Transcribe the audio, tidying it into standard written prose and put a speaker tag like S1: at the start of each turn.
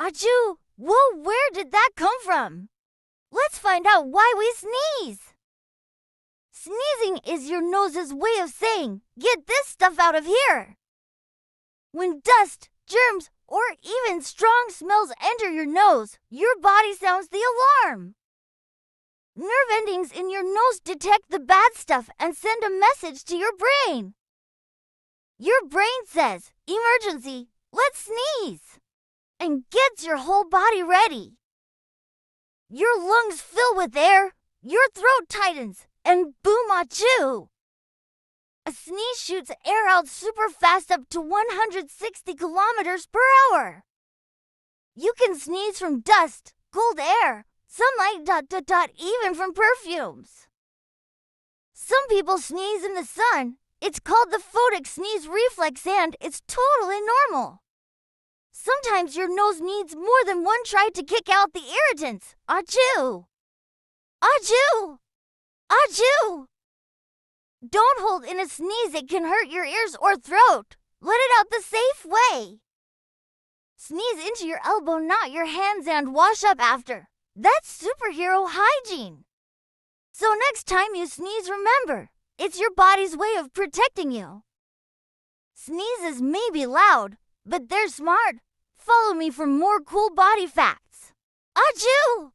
S1: Achoo! Whoa, where did that come from? Let's find out why we sneeze. Sneezing is your nose's way of saying, get this stuff out of here. When dust, germs, or even strong smells enter your nose, your body sounds the alarm. Nerve endings in your nose detect the bad stuff and send a message to your brain. Your brain says, emergency, let's sneeze, and gets your whole body ready. Your lungs fill with air, your throat tightens, and boom, achoo! A sneeze shoots air out super fast up to 160 kilometers per hour. You can sneeze from dust, cold air, sunlight, even from perfumes. Some people sneeze in the sun. It's called the photic sneeze reflex and it's totally normal. Sometimes your nose needs more than one try to kick out the irritants. Achoo! Achoo! Achoo! Don't hold in a sneeze, it can hurt your ears or throat. Let it out the safe way. Sneeze into your elbow, not your hands, and wash up after. That's superhero hygiene. So next time you sneeze, remember, it's your body's way of protecting you. Sneezes may be loud, but they're smart. Follow me for more cool body facts. Achoo!